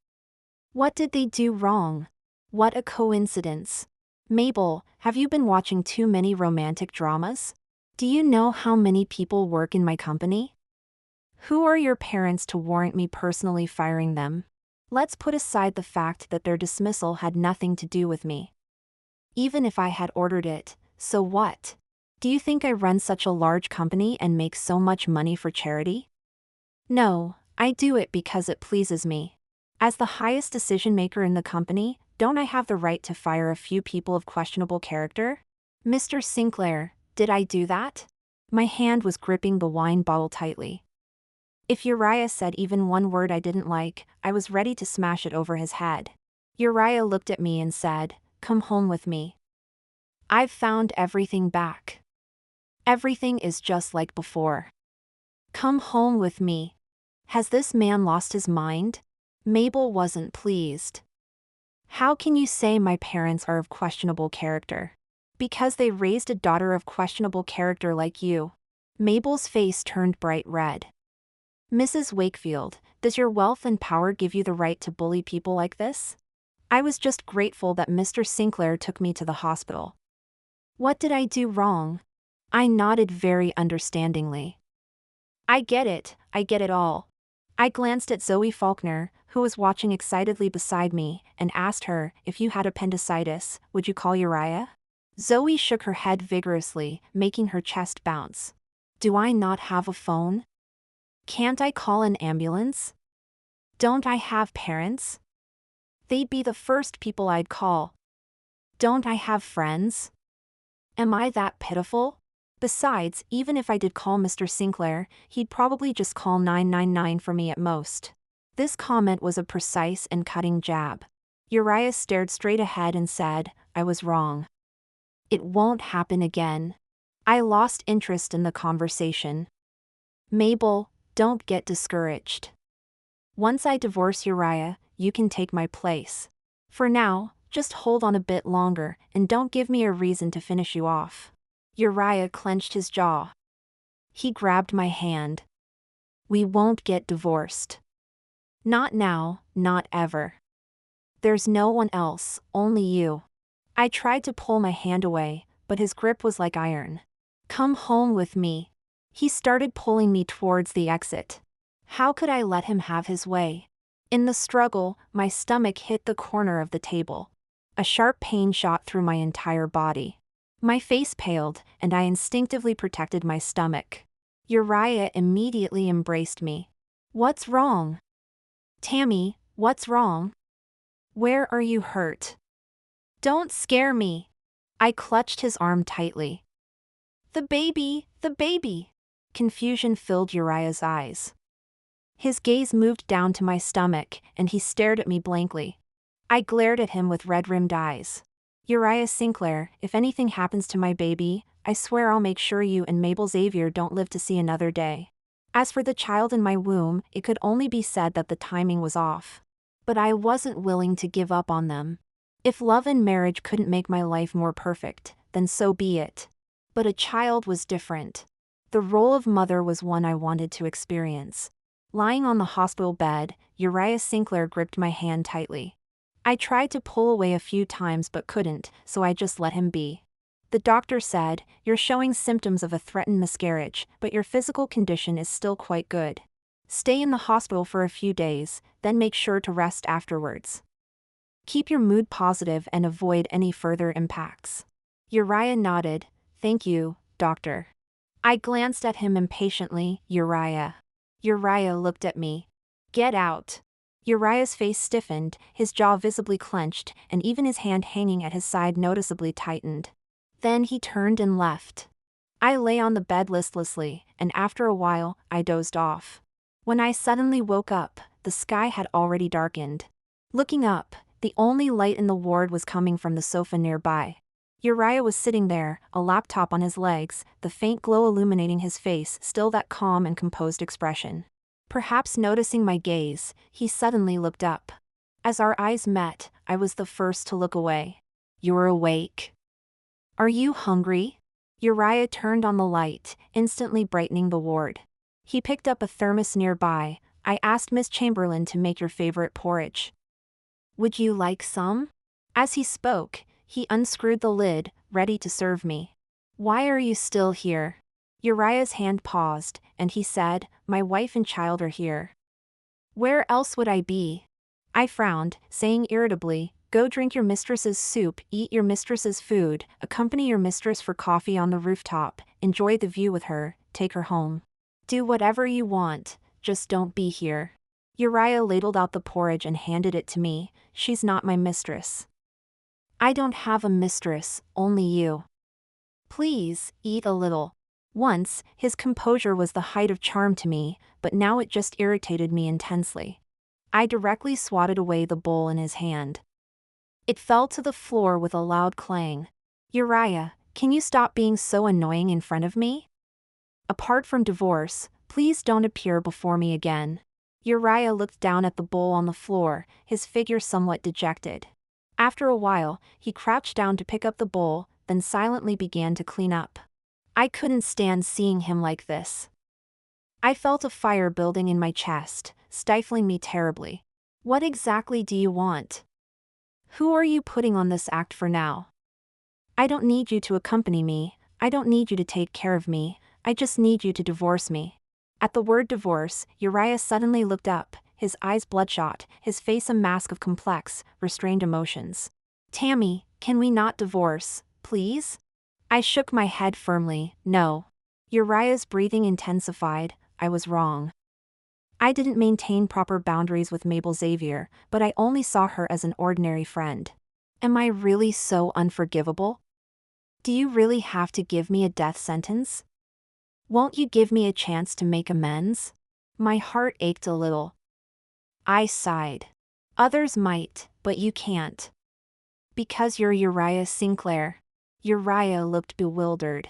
What did they do wrong? What a coincidence. Mabel, have you been watching too many romantic dramas? Do you know how many people work in my company? Who are your parents to warrant me personally firing them? Let's put aside the fact that their dismissal had nothing to do with me. Even if I had ordered it, so what? Do you think I run such a large company and make so much money for charity? No, I do it because it pleases me. As the highest decision maker in the company, don't I have the right to fire a few people of questionable character? Mr. Sinclair, did I do that? My hand was gripping the wine bottle tightly. If Uriah said even one word I didn't like, I was ready to smash it over his head. Uriah looked at me and said, come home with me. I've found everything back. Everything is just like before. Come home with me. Has this man lost his mind? Mabel wasn't pleased. How can you say my parents are of questionable character? Because they raised a daughter of questionable character like you. Mabel's face turned bright red. Mrs. Wakefield, does your wealth and power give you the right to bully people like this? I was just grateful that Mr. Sinclair took me to the hospital. What did I do wrong? I nodded very understandingly. I get it all. I glanced at Zoe Faulkner, who was watching excitedly beside me, and asked her, if you had appendicitis, would you call Uriah? Zoe shook her head vigorously, making her chest bounce. Do I not have a phone? Can't I call an ambulance? Don't I have parents? They'd be the first people I'd call. Don't I have friends? Am I that pitiful? Besides, even if I did call Mr. Sinclair, he'd probably just call 999 for me at most. This comment was a precise and cutting jab. Uriah stared straight ahead and said, I was wrong. It won't happen again. I lost interest in the conversation. Mabel, don't get discouraged. Once I divorce Uriah, you can take my place. For now, just hold on a bit longer and don't give me a reason to finish you off. Uriah clenched his jaw. He grabbed my hand. We won't get divorced. Not now, not ever. There's no one else, only you. I tried to pull my hand away, but his grip was like iron. Come home with me. He started pulling me towards the exit. How could I let him have his way? In the struggle, my stomach hit the corner of the table. A sharp pain shot through my entire body. My face paled, and I instinctively protected my stomach. Uriah immediately embraced me. What's wrong? Tammy, what's wrong? Where are you hurt? Don't scare me. I clutched his arm tightly. The baby, the baby. Confusion filled Uriah's eyes. His gaze moved down to my stomach, and he stared at me blankly. I glared at him with red-rimmed eyes. Uriah Sinclair, if anything happens to my baby, I swear I'll make sure you and Mabel Xavier don't live to see another day. As for the child in my womb, it could only be said that the timing was off. But I wasn't willing to give up on them. If love and marriage couldn't make my life more perfect, then so be it. But a child was different. The role of mother was one I wanted to experience. Lying on the hospital bed, Uriah Sinclair gripped my hand tightly. I tried to pull away a few times but couldn't, so I just let him be. The doctor said, You're showing symptoms of a threatened miscarriage, but your physical condition is still quite good. Stay in the hospital for a few days, then make sure to rest afterwards. Keep your mood positive and avoid any further impacts. Uriah nodded. Thank you, doctor. I glanced at him impatiently. Uriah. Uriah looked at me. Get out. Uriah's face stiffened, his jaw visibly clenched, and even his hand hanging at his side noticeably tightened. Then he turned and left. I lay on the bed listlessly, and after a while, I dozed off. When I suddenly woke up, the sky had already darkened. Looking up, the only light in the ward was coming from the sofa nearby. Uriah was sitting there, a laptop on his legs, the faint glow illuminating his face, still that calm and composed expression. Perhaps noticing my gaze, he suddenly looked up. As our eyes met, I was the first to look away. You're awake. Are you hungry? Uriah turned on the light, instantly brightening the ward. He picked up a thermos nearby. I asked Miss Chamberlain to make your favorite porridge. Would you like some? As he spoke, he unscrewed the lid, ready to serve me. Why are you still here? Uriah's hand paused, and he said, My wife and child are here. Where else would I be? I frowned, saying irritably, Go drink your mistress's soup, eat your mistress's food, accompany your mistress for coffee on the rooftop, enjoy the view with her, take her home. Do whatever you want, just don't be here. Uriah ladled out the porridge and handed it to me. She's not my mistress. I don't have a mistress, only you. Please, eat a little. Once, his composure was the height of charm to me, but now it just irritated me intensely. I directly swatted away the bowl in his hand. It fell to the floor with a loud clang. Uriah, can you stop being so annoying in front of me? Apart from divorce, please don't appear before me again. Uriah looked down at the bowl on the floor, his figure somewhat dejected. After a while, he crouched down to pick up the bowl, then silently began to clean up. I couldn't stand seeing him like this. I felt a fire building in my chest, stifling me terribly. What exactly do you want? Who are you putting on this act for now? I don't need you to accompany me, I don't need you to take care of me, I just need you to divorce me. At the word divorce, Uriah suddenly looked up, his eyes bloodshot, his face a mask of complex, restrained emotions. Tammy, can we not divorce, please? I shook my head firmly, no. Uriah's breathing intensified. I was wrong. I didn't maintain proper boundaries with Mabel Xavier, but I only saw her as an ordinary friend. Am I really so unforgivable? Do you really have to give me a death sentence? Won't you give me a chance to make amends? My heart ached a little. I sighed. Others might, but you can't. Because you're Uriah Sinclair. Uriah looked bewildered.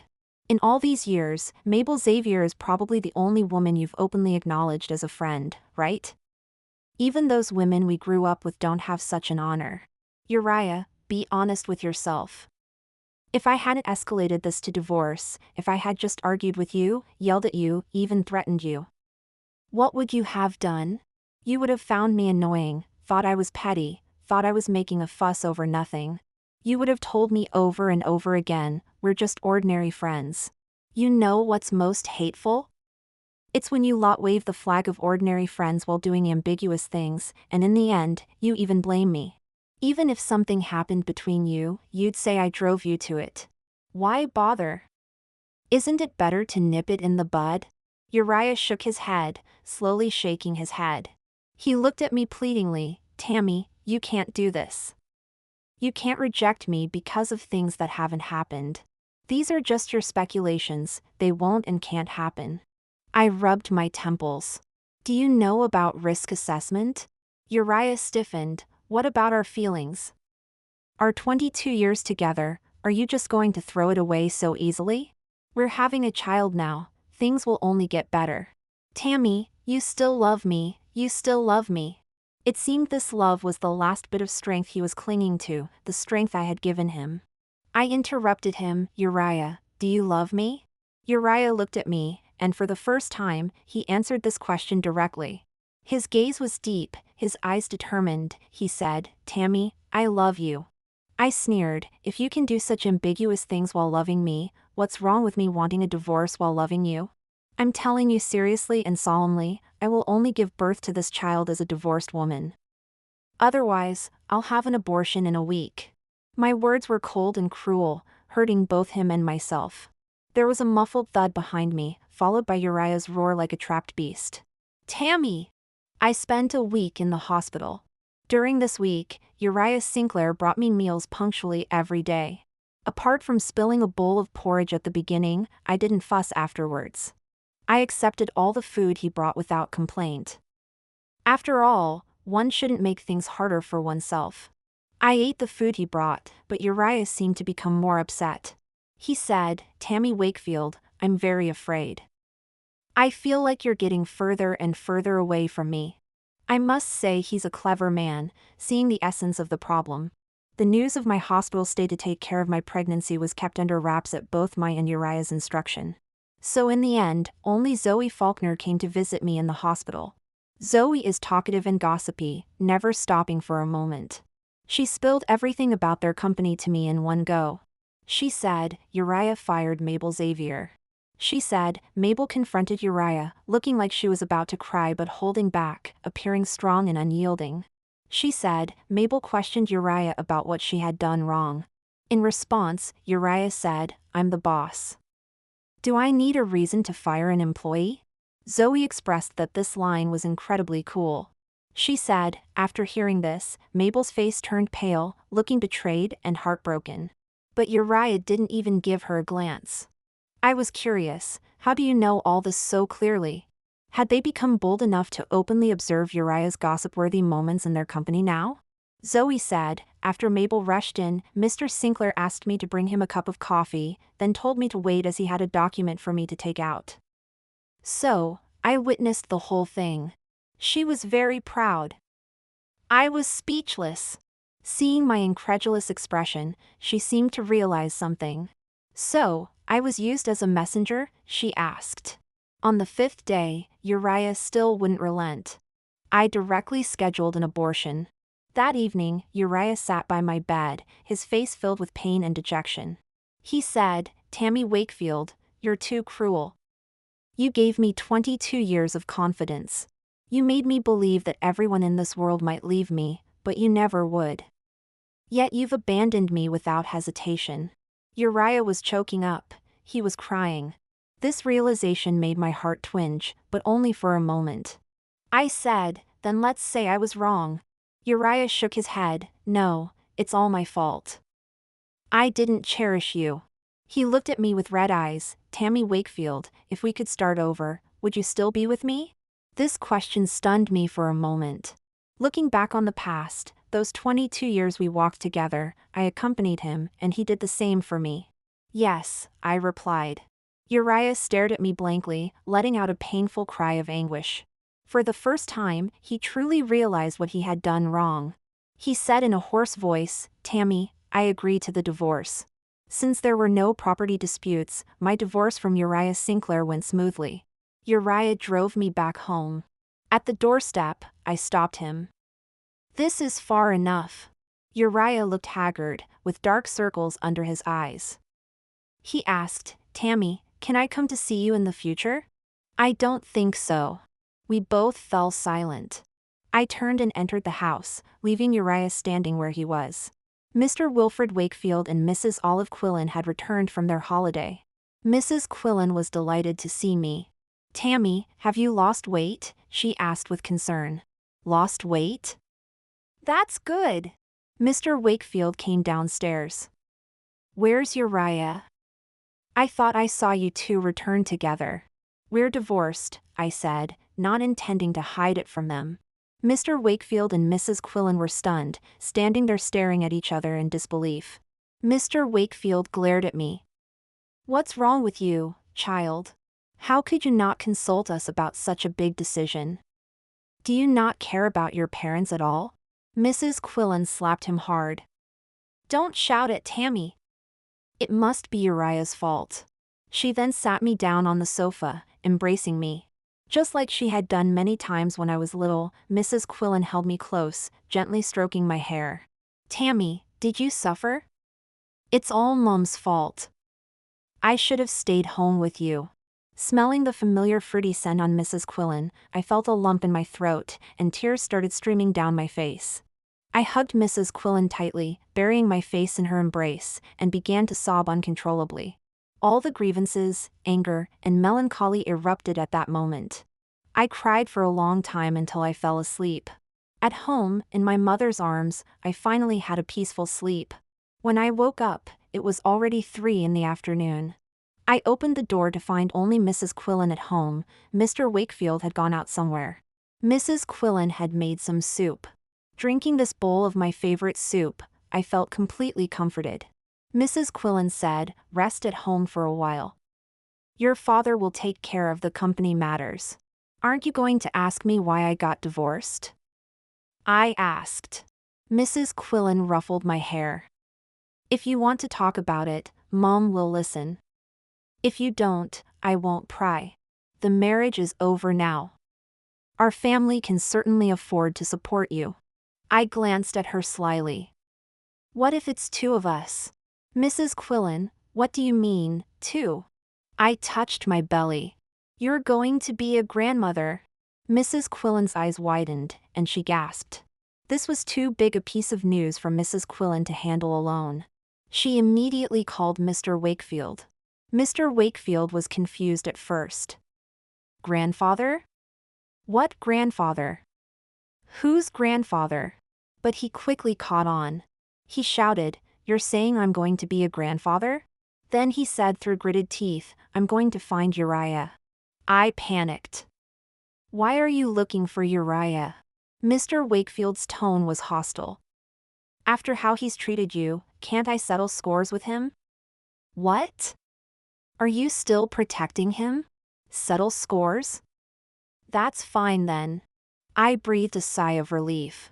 In all these years, Mabel Xavier is probably the only woman you've openly acknowledged as a friend, right? Even those women we grew up with don't have such an honor. Uriah, be honest with yourself. If I hadn't escalated this to divorce, if I had just argued with you, yelled at you, even threatened you, what would you have done? You would have found me annoying, thought I was petty, thought I was making a fuss over nothing. You would have told me over and over again, we're just ordinary friends. You know what's most hateful? It's when you lot wave the flag of ordinary friends while doing ambiguous things, and in the end, you even blame me. Even if something happened between you, you'd say I drove you to it. Why bother? Isn't it better to nip it in the bud? Uriah shook his head, slowly shaking his head. He looked at me pleadingly. Tammy, you can't do this. You can't reject me because of things that haven't happened. These are just your speculations, they won't and can't happen. I rubbed my temples. Do you know about risk assessment? Uriah stiffened. What about our feelings? Our 22 years together, are you just going to throw it away so easily? We're having a child now, things will only get better. Tammy, you still love me, you still love me. It seemed this love was the last bit of strength he was clinging to, the strength I had given him. I interrupted him. Uriah, do you love me? Uriah looked at me, and for the first time, he answered this question directly. His gaze was deep, his eyes determined. He said, Tammy, I love you. I sneered. If you can do such ambiguous things while loving me, what's wrong with me wanting a divorce while loving you? I'm telling you seriously and solemnly, I will only give birth to this child as a divorced woman. Otherwise, I'll have an abortion in a week. My words were cold and cruel, hurting both him and myself. There was a muffled thud behind me, followed by Uriah's roar like a trapped beast. Tammy! I spent a week in the hospital. During this week, Uriah Sinclair brought me meals punctually every day. Apart from spilling a bowl of porridge at the beginning, I didn't fuss afterwards. I accepted all the food he brought without complaint. After all, one shouldn't make things harder for oneself. I ate the food he brought, but Uriah seemed to become more upset. He said, Tammy Wakefield, I'm very afraid. I feel like you're getting further and further away from me. I must say he's a clever man, seeing the essence of the problem. The news of my hospital stay to take care of my pregnancy was kept under wraps at both my and Uriah's instruction. So in the end, only Zoe Faulkner came to visit me in the hospital. Zoe is talkative and gossipy, never stopping for a moment. She spilled everything about their company to me in one go. She said, Uriah fired Mabel Xavier. She said, Mabel confronted Uriah, looking like she was about to cry but holding back, appearing strong and unyielding. She said, Mabel questioned Uriah about what she had done wrong. In response, Uriah said, I'm the boss. Do I need a reason to fire an employee? Zoe expressed that this line was incredibly cool. She said, after hearing this, Mabel's face turned pale, looking betrayed and heartbroken. But Uriah didn't even give her a glance. I was curious, how do you know all this so clearly? Had they become bold enough to openly observe Uriah's gossip-worthy moments in their company now? Zoe said, after Mabel rushed in, Mr. Sinclair asked me to bring him a cup of coffee, then told me to wait as he had a document for me to take out. So, I witnessed the whole thing. She was very proud. I was speechless. Seeing my incredulous expression, she seemed to realize something. So, I was used as a messenger? She asked. On the 5th day, Uriah still wouldn't relent. I directly scheduled an abortion. That evening, Uriah sat by my bed, his face filled with pain and dejection. He said, Tammy Wakefield, you're too cruel. You gave me 22 years of confidence. You made me believe that everyone in this world might leave me, but you never would. Yet you've abandoned me without hesitation. Uriah was choking up, he was crying. This realization made my heart twinge, but only for a moment. I said, then let's say I was wrong. Uriah shook his head. No, it's all my fault. I didn't cherish you. He looked at me with red eyes. Tammy Wakefield, if we could start over, would you still be with me? This question stunned me for a moment. Looking back on the past, those 22 years we walked together, I accompanied him, and he did the same for me. Yes, I replied. Uriah stared at me blankly, letting out a painful cry of anguish. For the first time, he truly realized what he had done wrong. He said in a hoarse voice, Tammy, I agree to the divorce. Since there were no property disputes, my divorce from Uriah Sinclair went smoothly. Uriah drove me back home. At the doorstep, I stopped him. This is far enough. Uriah looked haggard, with dark circles under his eyes. He asked, Tammy, can I come to see you in the future? I don't think so. We both fell silent. I turned and entered the house, leaving Uriah standing where he was. Mr. Wilfred Wakefield and Mrs. Olive Quillen had returned from their holiday. Mrs. Quillen was delighted to see me. Tammy, have you lost weight? She asked with concern. Lost weight? That's good. Mr. Wakefield came downstairs. Where's Uriah? I thought I saw you two return together. We're divorced, I said, not intending to hide it from them. Mr. Wakefield and Mrs. Quillen were stunned, standing there staring at each other in disbelief. Mr. Wakefield glared at me. What's wrong with you, child? How could you not consult us about such a big decision? Do you not care about your parents at all? Mrs. Quillen slapped him hard. Don't shout at Tammy. It must be Uriah's fault. She then sat me down on the sofa, embracing me. Just like she had done many times when I was little, Mrs. Quillen held me close, gently stroking my hair. Tammy, did you suffer? It's all Mom's fault. I should have stayed home with you. Smelling the familiar fruity scent on Mrs. Quillen, I felt a lump in my throat, and tears started streaming down my face. I hugged Mrs. Quillen tightly, burying my face in her embrace, and began to sob uncontrollably. All the grievances, anger, and melancholy erupted at that moment. I cried for a long time until I fell asleep. At home, in my mother's arms, I finally had a peaceful sleep. When I woke up, it was already 3 in the afternoon. I opened the door to find only Mrs. Quillen at home. Mr. Wakefield had gone out somewhere. Mrs. Quillen had made some soup. Drinking this bowl of my favorite soup, I felt completely comforted. Mrs. Quillen said, rest at home for a while. Your father will take care of the company matters. Aren't you going to ask me why I got divorced? I asked. Mrs. Quillen ruffled my hair. If you want to talk about it, Mom will listen. If you don't, I won't pry. The marriage is over now. Our family can certainly afford to support you. I glanced at her slyly. What if it's 2 of us? Mrs. Quillen, what do you mean, 2? I touched my belly. You're going to be a grandmother. Mrs. Quillen's eyes widened, and she gasped. This was too big a piece of news for Mrs. Quillen to handle alone. She immediately called Mr. Wakefield. Mr. Wakefield was confused at first. Grandfather? What grandfather? Whose grandfather? But he quickly caught on. He shouted, You're saying I'm going to be a grandfather? Then he said through gritted teeth, I'm going to find Uriah. I panicked. Why are you looking for Uriah? Mr. Wakefield's tone was hostile. After how he's treated you, can't I settle scores with him? What? Are you still protecting him? Settle scores? That's fine then. I breathed a sigh of relief.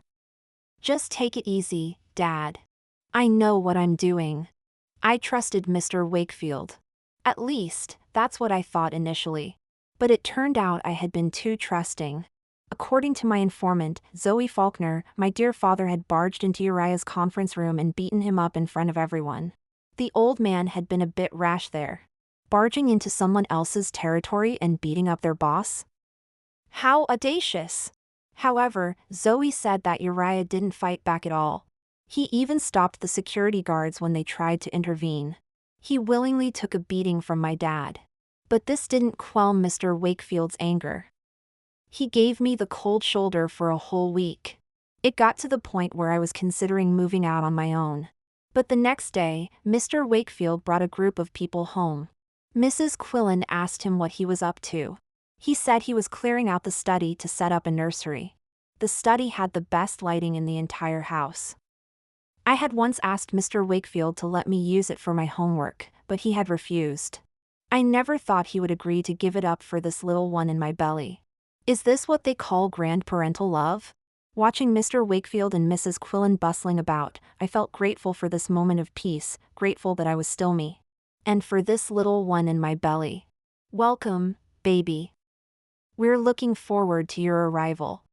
Just take it easy, Dad. I know what I'm doing. I trusted Mr. Wakefield. At least, that's what I thought initially. But it turned out I had been too trusting. According to my informant, Zoe Faulkner, my dear father had barged into Uriah's conference room and beaten him up in front of everyone. The old man had been a bit rash there. Barging into someone else's territory and beating up their boss? How audacious! However, Zoe said that Uriah didn't fight back at all. He even stopped the security guards when they tried to intervene. He willingly took a beating from my dad. But this didn't quell Mr. Wakefield's anger. He gave me the cold shoulder for a whole week. It got to the point where I was considering moving out on my own. But the next day, Mr. Wakefield brought a group of people home. Mrs. Quillen asked him what he was up to. He said he was clearing out the study to set up a nursery. The study had the best lighting in the entire house. I had once asked Mr. Wakefield to let me use it for my homework, but he had refused. I never thought he would agree to give it up for this little one in my belly. Is this what they call grandparental love? Watching Mr. Wakefield and Mrs. Quillen bustling about, I felt grateful for this moment of peace, grateful that I was still me. And for this little one in my belly. Welcome, baby. We're looking forward to your arrival.